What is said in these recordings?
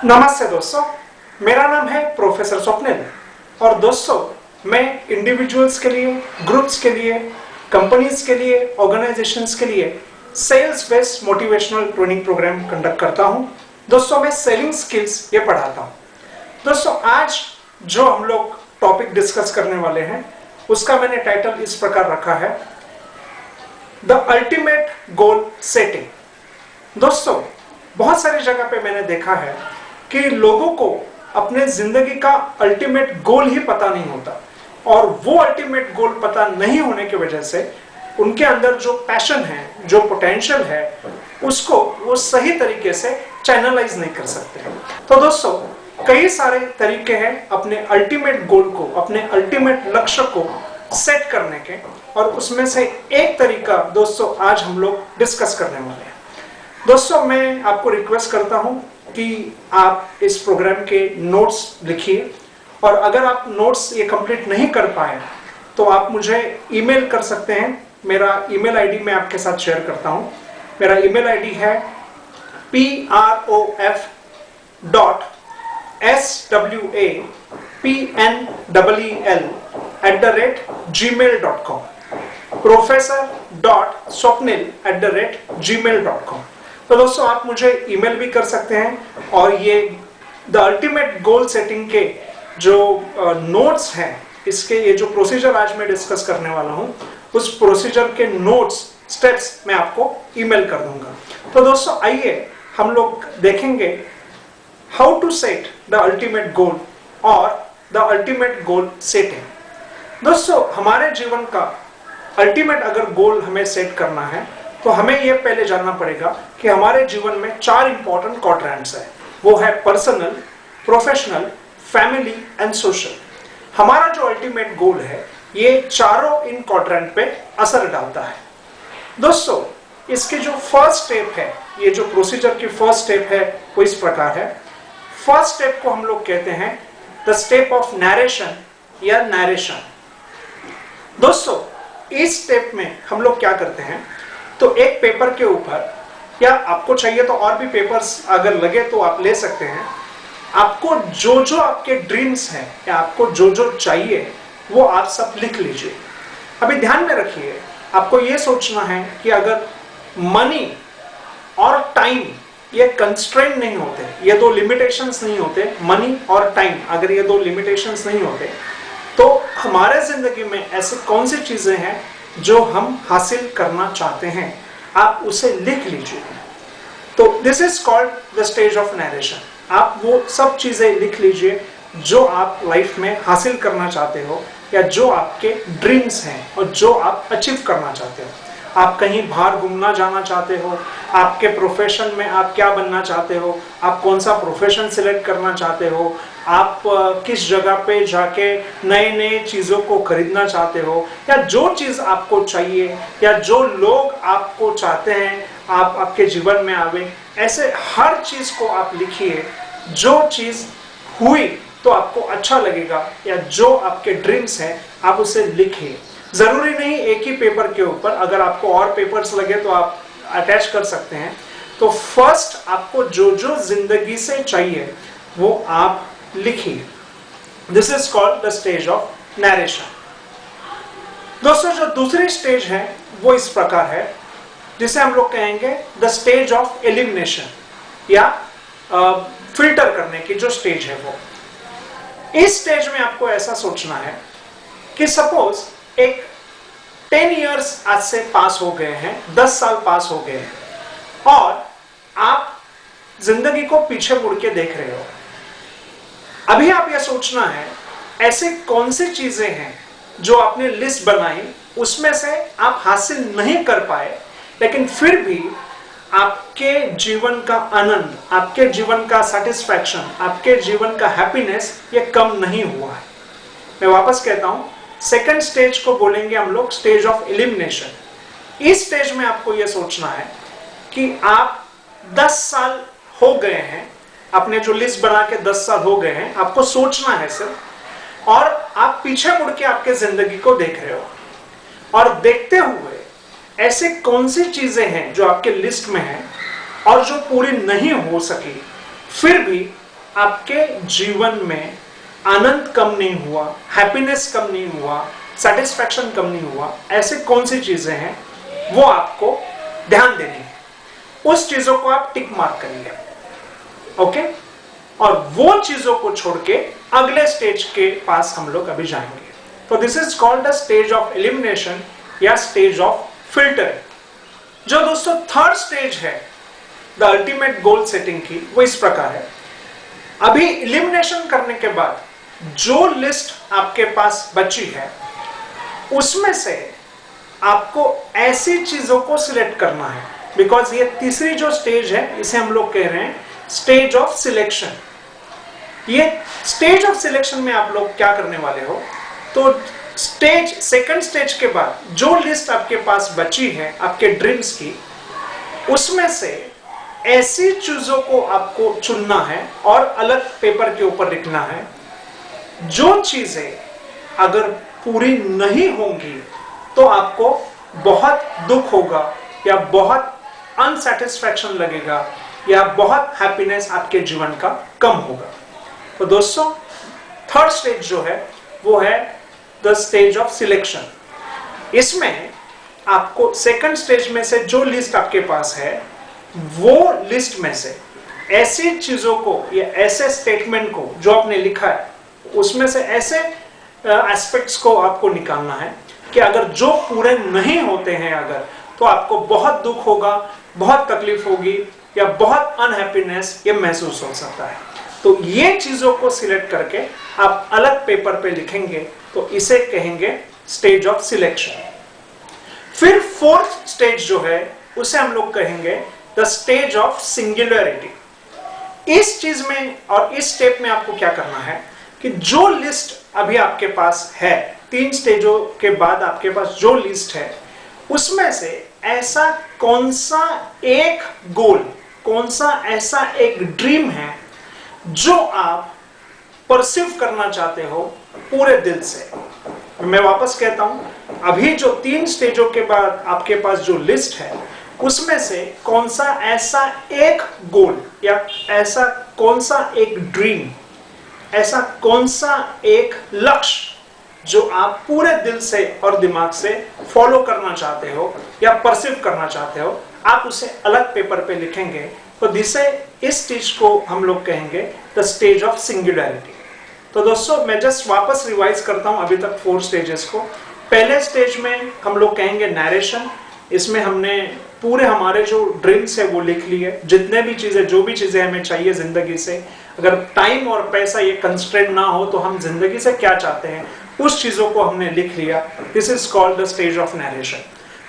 नमस्ते दोस्तों, मेरा नाम है प्रोफेसर स्वप्निल और दोस्तों मैं इंडिविजुअल्स के लिए, ग्रुप्स के लिए, कंपनीज के लिए, ऑर्गेनाइजेशंस के लिए sales based motivational training programme conduct करता हूं। दोस्तों मैं सेलिंग स्किल्स ये पढ़ाता हूं। दोस्तों आज जो हम लोग टॉपिक डिस्कस करने वाले हैं उसका मैंने टाइटल इस प्रकार रखा है, द अल्टीमेट गोल सेटिंग। दोस्तों बहुत सारी जगह पे मैंने देखा है कि लोगों को अपने जिंदगी का अल्टीमेट गोल ही पता नहीं होता और वो अल्टीमेट गोल पता नहीं होने की वजह से उनके अंदर जो पैशन है, जो पोटेंशियल है, उसको वो सही तरीके से चैनलाइज नहीं कर सकते। तो दोस्तों कई सारे तरीके हैं अपने अल्टीमेट गोल को, अपने अल्टीमेट लक्ष्य को सेट करने के, और उसमें से एक तरीका दोस्तों आज हम लोग डिस्कस करने वाले हैं। दोस्तों मैं आपको रिक्वेस्ट करता हूं कि आप इस प्रोग्राम के नोट्स लिखिए, और अगर आप नोट्स ये कंप्लीट नहीं कर पाए तो आप मुझे ईमेल कर सकते हैं। मेरा ईमेल आईडी मैं आपके साथ शेयर करता हूं। मेरा ईमेल आईडी है prof.swapnel@gmail.com professor.swapnil@gmail.com। तो दोस्तों आप मुझे ईमेल भी कर सकते हैं, और ये द अल्टीमेट गोल सेटिंग के जो नोट्स हैं, इसके ये जो प्रोसीजर आज मैं डिस्कस करने वाला हूं, उस प्रोसीजर के नोट्स, स्टेप्स मैं आपको ईमेल कर दूंगा। तो दोस्तों आइए हम लोग देखेंगे how to set the ultimate goal और द अल्टीमेट गोल सेटिंग। दोस्तों हमारे जीवन का अल्टीमेट अगर गोल हमें सेट करना है तो हमें यह पहले जानना पड़ेगा कि हमारे जीवन में 4 इंपॉर्टेंट क्वाड्रेंट्स है। वो है personal, professional, family and social. हमारा जो अल्टीमेट गोल है ये चारों इन क्वाड्रेंट पे असर डालता है। दोस्तों इसके जो फर्स्ट स्टेप है, ये जो प्रोसीजर की फर्स्ट स्टेप है वो इस प्रकार है। फर्स्ट स्टेप को हम लोग कहते हैं द स्टेप ऑफ नरेशन या नरेशन। दोस्तों इस स्टेप में हम लोग क्या करते हैं, तो एक पेपर के ऊपर, या आपको चाहिए तो और भी पेपर्स अगर लगे तो आप ले सकते हैं, आपको जो जो आपके ड्रीम्स हैं या आपको जो जो चाहिए वो आप सब लिख लीजिए। अभी ध्यान में रखिए, आपको ये सोचना है कि अगर मनी और टाइम ये कंस्ट्रेंट नहीं होते, ये दो लिमिटेशंस नहीं होते, मनी और टाइम अगर ये दो लिमिटेशंस नहीं होते, तो हमारे जिंदगी में ऐसी कौन सी चीजें हैं जो हम हासिल करना चाहते हैं, आप उसे लिख लीजिए। तो this is called the stage of narration. आप वो सब चीजें लिख लीजिए जो आप लाइफ में हासिल करना चाहते हो, या जो आपके ड्रीम्स हैं और जो आप अचीव करना चाहते हो। आप कहीं बाहर घूमना जाना चाहते हो, आपके प्रोफेशन में आप क्या बनना चाहते हो, आप कौन सा प्रोफेशन सिलेक्ट करना चाहते हो, आप किस जगह पे जाके नए नए चीज़ों को खरीदना चाहते हो, या जो चीज़ आपको चाहिए या जो लोग आपको चाहते हैं आप आपके जीवन में आवे, ऐसे हर चीज़ को आप लिखिए। जो चीज़ हुई तो आपको अच्छा लगेगा या जो आपके ड्रीम्स हैं आप उसे लिखिए। ज़रूरी नहीं एक ही पेपर के ऊपर, अगर आपको और पेपर्स लगे तो आप अटैच कर सकते हैं। तो फर्स्ट आपको जो जो जिंदगी से चाहिए वो आप लिखिए। This is called the stage of narration. दोस्तों जो दूसरी स्टेज है वो इस प्रकार है, जिसे हम लोग कहेंगे द स्टेज ऑफ एलिमिनेशन, या फिल्टर करने की जो स्टेज है वो। इस स्टेज में आपको ऐसा सोचना है कि सपोज एक 10 इयर्स आज से पास हो गए हैं, 10 साल पास हो गए हैं, और आप जिंदगी को पीछे मुड़ के देख रहे हो। अभी आप यह सोचना है ऐसे कौन सी चीजें हैं जो आपने लिस्ट बनाई, उसमें से आप हासिल नहीं कर पाए, लेकिन फिर भी आपके जीवन का आनंद, आपके जीवन का सेटिस्फैक्शन, आपके जीवन का हैप्पीनेस ये कम नहीं हुआ है। मैं वापस कहता हूं, सेकंड स्टेज को बोलेंगे हम लोग स्टेज ऑफ एलिमिनेशन। इस स्टेज में आपको यह सोचना है कि आप 10 साल हो गए हैं, अपने जो लिस्ट बना के 10 साल हो गए हैं, आपको सोचना है सिर्फ, और आप पीछे मुड़ के आपके जिंदगी को देख रहे हो, और देखते हुए ऐसे कौन सी चीजें हैं जो आपके लिस्ट में हैं और जो पूरी नहीं हो सकी, फिर भी आपके जीवन में आनंद कम नहीं हुआ, हैप्पीनेस कम नहीं हुआ, सेटिस्फैक्शन कम नहीं हुआ, ऐसे कौन सी चीजें हैं वो आपको ध्यान देनी है। उस चीजों को आप टिक मार्क करिए, ओके। और वो चीजों को छोड़ के अगले स्टेज के पास हम लोग अभी जाएंगे। तो this is called the stage of elimination या स्टेज ऑफ फिल्टरिंग। जो दोस्तों थर्ड स्टेज है द अल्टीमेट गोल सेटिंग की, वो इस प्रकार है। अभी एलिमिनेशन करने के बाद जो लिस्ट आपके पास बची है उसमें से आपको ऐसी चीजों को सिलेक्ट करना है, बिकॉज ये तीसरी जो स्टेज है इसे हम लोग कह रहे हैं स्टेज ऑफ सिलेक्शन। ये स्टेज ऑफ सिलेक्शन में आप लोग क्या करने वाले हो, तो सेकंड स्टेज के बाद जो लिस्ट आपके पास बची है आपके ड्रीम्स की, उसमें से ऐसी चीजों को आपको चुनना है और अलग पेपर के ऊपर लिखना है। जो चीजें अगर पूरी नहीं होंगी तो आपको बहुत दुख होगा या बहुत अनसेटिस्फैक्शन लगेगा या बहुत हैप्पीनेस आपके जीवन का कम होगा। तो दोस्तों थर्ड स्टेज जो है वो है द स्टेज ऑफ सिलेक्शन। इसमें आपको सेकंड स्टेज में से जो लिस्ट आपके पास है वो लिस्ट में से ऐसी चीजों को या ऐसे स्टेटमेंट को जो आपने लिखा है उसमें से ऐसे एस्पेक्ट्स को आपको निकालना है कि अगर जो पूरे नहीं होते हैं अगर, तो आपको बहुत दुख होगा, बहुत तकलीफ होगी या बहुत अनहैप्पीनेस ये महसूस हो सकता है। तो ये चीजों को सिलेक्ट करके आप अलग पेपर पे लिखेंगे, तो इसे कहेंगे स्टेज ऑफ सिलेक्शन। फिर फोर्थ स्टेज जो है उसे हम लोग कहेंगे द स्टेज ऑफ सिंगुलरिटी। इस चीज में और इस स्टेप में आपको क्या करना है कि जो लिस्ट अभी आपके पास है, 3 स्टेजों के बाद आपके पास जो लिस्ट है उसमें से ऐसा कौन सा एक गोल, कौन सा ऐसा एक ड्रीम है जो आप परसीव करना चाहते हो पूरे दिल से। मैं वापस कहता हूं, अभी जो 3 स्टेजों के बाद आपके पास जो लिस्ट है उसमें से कौन सा ऐसा एक गोल या ऐसा कौन सा एक ड्रीम, ऐसा कौन सा एक लक्ष्य जो आप पूरे दिल से और दिमाग से फॉलो करना चाहते हो या परसीव करना चाहते हो, आप उसे अलग पेपर पे लिखेंगे। तो इस स्टेज को हम लोग कहेंगे द स्टेज ऑफ सिंगुलैरिटी। तो दोस्तों मैं जस्ट वापस रिवाइज करता हूं अभी तक 4 स्टेजेस को। पहले स्टेज में हम लोग कहेंगे नरेशन। इसमें हमने पूरे हमारे जो ड्रीम्स है वो लिख लिए, जितने भी चीजें, जो भी चीजें हमें चाहिए जिंदगी से, अगर टाइम और पैसा ये कंस्ट्रेंट ना हो तो हम जिंदगी से क्या चाहते हैं उस चीजों को हमने लिख लिया। This is called the stage of narration.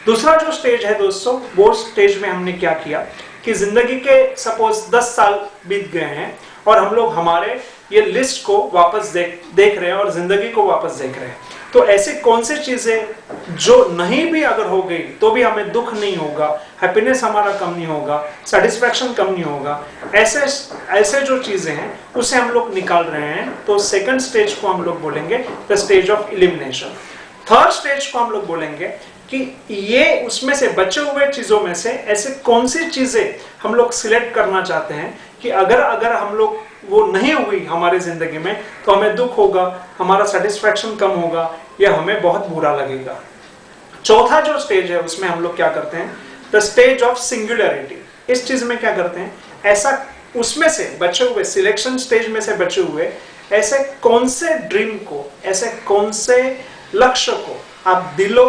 दूसरा जो स्टेज है दोस्तों, वो स्टेज में हमने क्या किया कि जिंदगी के सपोज 10 साल बीत गए हैं और हम लोग हमारे ये लिस्ट को वापस देख रहे हैं और जिंदगी को वापस देख रहे हैं। तो ऐसे कौन सी चीजें जो नहीं भी अगर हो गई तो भी हमें दुख नहीं होगा, हैप्पीनेस हमारा कम नहीं होगा, सेटिस्फैक्शन कम नहीं होगा, ऐसे जो चीजें हैं उसे हम लोग निकाल रहे हैं। तो सेकंड स्टेज को हम लोग बोलेंगे the stage of elimination. Third stage को हम लोग बोलेंगे कि ये उसमें से बचे हुए चीजों में से ऐसे कौन सी चीजें हम लोग सिलेक्ट करना चाहते हैं कि अगर हम लोग वो नहीं हुई हमारी जिंदगी में तो हमें दुख होगा, हमारा सेटिस्फैक्शन कम होगा या हमें बहुत बुरा लगेगा। चौथा जो स्टेज है उसमें हम लोग क्या करते हैं द स्टेज ऑफ सिंगुलैरिटी। इस चीज में क्या करते हैं, ऐसा उसमें से बचे हुए, सिलेक्शन स्टेज में से बचे हुए ऐसे कौन से ड्रीम को, ऐसे कौन से लक्ष्य को आप दिलो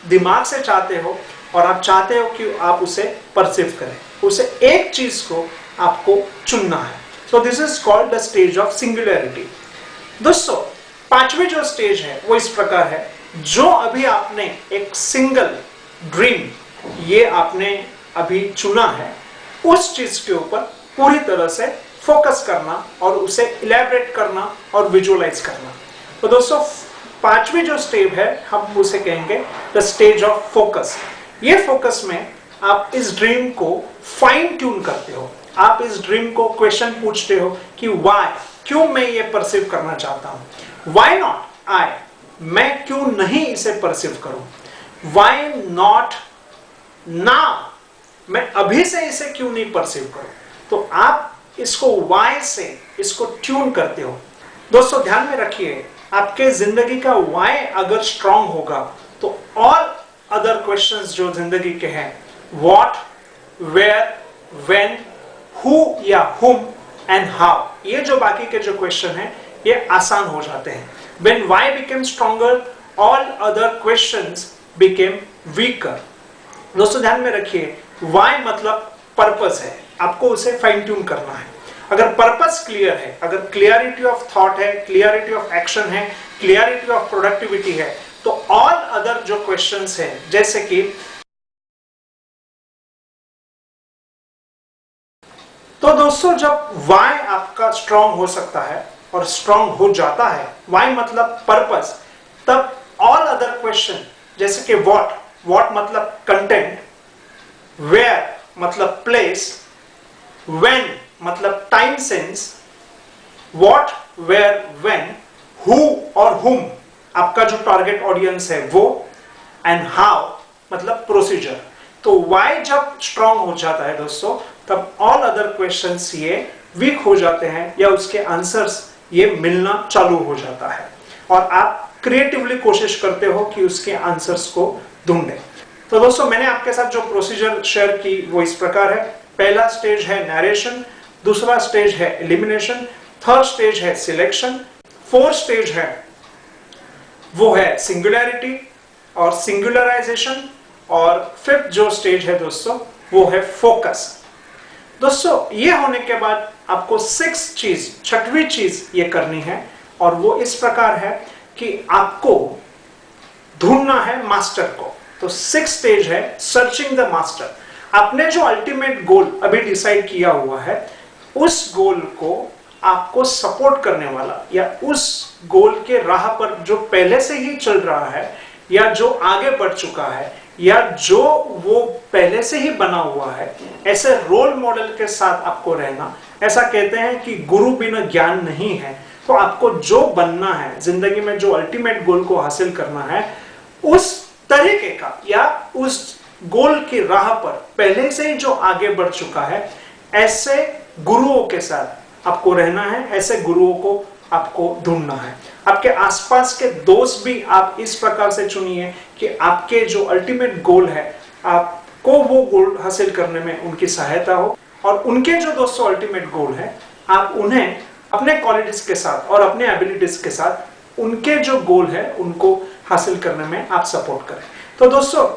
दिमाग से चाहते हो और आप चाहते हो कि आप उसे परसीव करें, उसे एक चीज को आपको चुनना है। So this is called the stage of singularity. दोस्तों पांचवी जो स्टेज है वो इस प्रकार है, जो अभी आपने एक सिंगल ड्रीम ये आपने अभी चुना है उस चीज के ऊपर पूरी तरह से फोकस करना और उसे इलैबोरेट करना और विजुअलाइज करना। तो दोस्तों पांचवी जो स्टेप है हम उसे कहेंगे द स्टेज ऑफ फोकस। ये फोकस में आप इस ड्रीम को फाइन ट्यून करते हो, आप इस ड्रीम को क्वेश्चन पूछते हो कि व्हाई, क्यों मैं ये परसीव करना चाहता हूं, व्हाई नॉट आई, मैं क्यों नहीं इसे परसीव करूं, व्हाई नॉट नाउ, मैं अभी से इसे क्यों नहीं परसीव करूं। तो आप इसको वाई से इसको ट्यून करते हो। दोस्तों ध्यान में रखिए, आपके जिंदगी का वाई अगर स्ट्रांग होगा तो ऑल अदर क्वेश्चंस जो जिंदगी के हैं, व्हाट, वेयर, व्हेन, हु या हुम एंड हाउ, ये जो बाकी के जो क्वेश्चन हैं ये आसान हो जाते हैं। When why became stronger, all other questions became weaker. दोस्तों ध्यान में रखिए, why मतलब पर्पस है, आपको उसे फाइन ट्यून करना है। अगर पर्पस क्लियर है, अगर क्लियरिटी ऑफ थॉट है, क्लियरिटी ऑफ एक्शन है, क्लियरिटी ऑफ प्रोडक्टिविटी है, तो ऑल अदर जो क्वेश्चंस है, जैसे कि तो दोस्तों जब वाई आपका स्ट्रांग हो सकता है और स्ट्रांग हो जाता है, वाई मतलब पर्पस, तब ऑल अदर क्वेश्चन जैसे कि व्हाट मतलब कंटेंट, वेयर मतलब प्लेस, व्हेन मतलब time sense, what, where, when, who और हुम आपका जो टारगेट ऑडियंस है वो, एंड हाउ मतलब प्रोसीजर। तो वाई जब स्ट्रांग हो जाता है दोस्तों, तब ऑल अदर क्वेश्चंस ये वीक हो जाते हैं या उसके आंसर्स ये मिलना चालू हो जाता है और आप क्रिएटिवली कोशिश करते हो कि उसके आंसर्स को ढूंढें। तो दोस्तों मैंने आपके साथ जो प्रोसीजर शेयर की वो इस प्रकार है। पहला स्टेज है नरेशन, दूसरा स्टेज है एलिमिनेशन, थर्ड स्टेज है सिलेक्शन, फोर्थ स्टेज है वो है सिंगुलैरिटी और सिंगुलराइजेशन, और फिफ्थ जो स्टेज है दोस्तों वो है फोकस। दोस्तों ये होने के बाद आपको छठवीं चीज ये करनी है, और वो इस प्रकार है कि आपको ढूंढना है मास्टर को। तो सिक्स स्टेज है सर्चिंग द मास्टर। आपने जो अल्टीमेट गोल अभी डिसाइड किया हुआ है, उस गोल को आपको सपोर्ट करने वाला या उस गोल के राह पर जो पहले से ही चल रहा है या जो आगे बढ़ चुका है या जो वो पहले से ही बना हुआ है, ऐसे रोल मॉडल के साथ आपको रहना। ऐसा कहते हैं कि गुरु बिना ज्ञान नहीं है। तो आपको जो बनना है जिंदगी में, जो अल्टीमेट गोल को हासिल करना है, उस तरीके का या उस गोल की राह पर पहले से ही जो आगे बढ़ चुका है, ऐसे गुरुओं के साथ आपको रहना है, ऐसे गुरुओं को आपको ढूंढना है। आपके आसपास के दोस्त भी आप इस प्रकार से चुनिए कि आपके जो अल्टीमेट गोल है, आपको वो गोल हासिल करने में उनकी सहायता हो, और उनके जो दोस्तों अल्टीमेट गोल है, आप उन्हें अपने क्वालिटीज के साथ और अपने एबिलिटीज के साथ उनके जो गोल है उनको हासिल करने में आप सपोर्ट करें। तो दोस्तों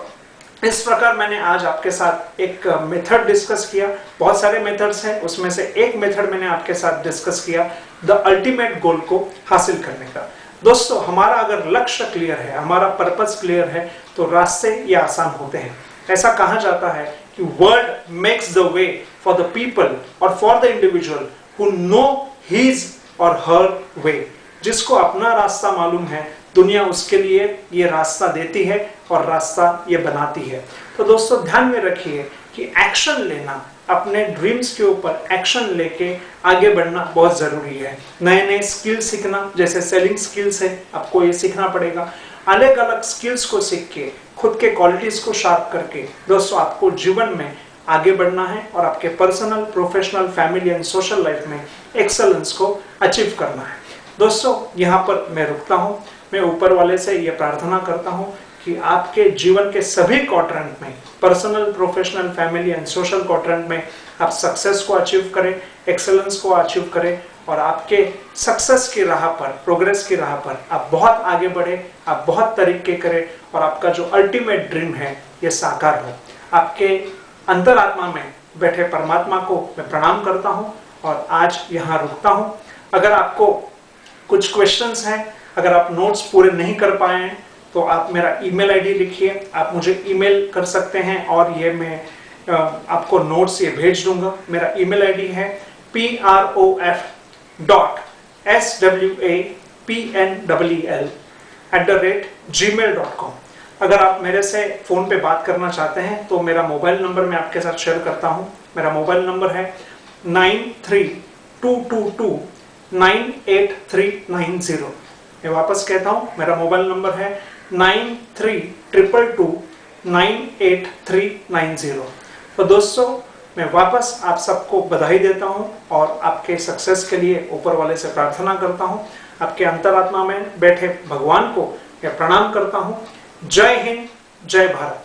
इस प्रकार मैंने आज आपके साथ एक मेथड डिस्कस किया। बहुत सारे मेथड्स हैं, उसमें से एक मेथड मैंने आपके साथ डिस्कस किया, द अल्टीमेट गोल को हासिल करने का। दोस्तों हमारा अगर लक्ष्य क्लियर है, हमारा पर्पस क्लियर है, तो रास्ते ये आसान होते हैं। ऐसा कहा जाता है कि word makes the way for the people और for the individual who know his or her वे। जिसको अपना रास्ता मालूम है, दुनिया उसके लिए ये रास्ता देती है और रास्ता ये बनाती है। तो दोस्तों ध्यान में रखिए कि एक्शन लेना, अपने ड्रीम्स के ऊपर एक्शन लेके आगे बढ़ना बहुत ज़रूरी है। नए नए स्किल सीखना, जैसे सेलिंग स्किल्स है, आपको ये सीखना पड़ेगा। अलग अलग स्किल्स को सीख के खुद के क्वालिटीज को शार्प करके दोस्तों आपको जीवन में आगे बढ़ना है और आपके personal, professional, family and social life में एक्सेलेंस को अचीव करना है। दोस्तों यहाँ पर मैं रुकता हूँ। मैं ऊपर वाले से ये प्रार्थना करता हूँ कि आपके जीवन के सभी क्वाड्रेंट में, personal, professional, family and social quadrant में आप सक्सेस को अचीव करें, एक्सेलेंस को अचीव करें, और आपके सक्सेस की राह पर, प्रोग्रेस की राह पर आप बहुत आगे बढ़े, आप बहुत तरक्की करें और आपका जो अल्टीमेट ड्रीम है ये साकार हो। आपके अंतरात्मा में बैठे परमात्मा को मैं प्रणाम करता हूँ और आज यहाँ रुकता हूँ। अगर आपको कुछ क्वेश्चंस हैं, अगर आप नोट्स पूरे नहीं कर पाए हैं, तो आप मेरा ईमेल आईडी लिखिए, आप मुझे ईमेल कर सकते हैं और ये मैं आपको नोट्स ये भेज दूंगा। मेरा ईमेल आईडी है prof.swapnell@gmail.com। अगर आप मेरे से फ़ोन पे बात करना चाहते हैं तो मेरा मोबाइल नंबर मैं आपके साथ शेयर करता हूँ। मेरा मोबाइल नंबर है 9322298390। मैं वापस कहता हूँ, मेरा मोबाइल नंबर है 9322298390। तो दोस्तों मैं वापस आप सबको बधाई देता हूं और आपके सक्सेस के लिए ऊपर वाले से प्रार्थना करता हूं। आपके अंतरात्मा में बैठे भगवान को मैं प्रणाम करता हूं। जय हिंद, जय भारत।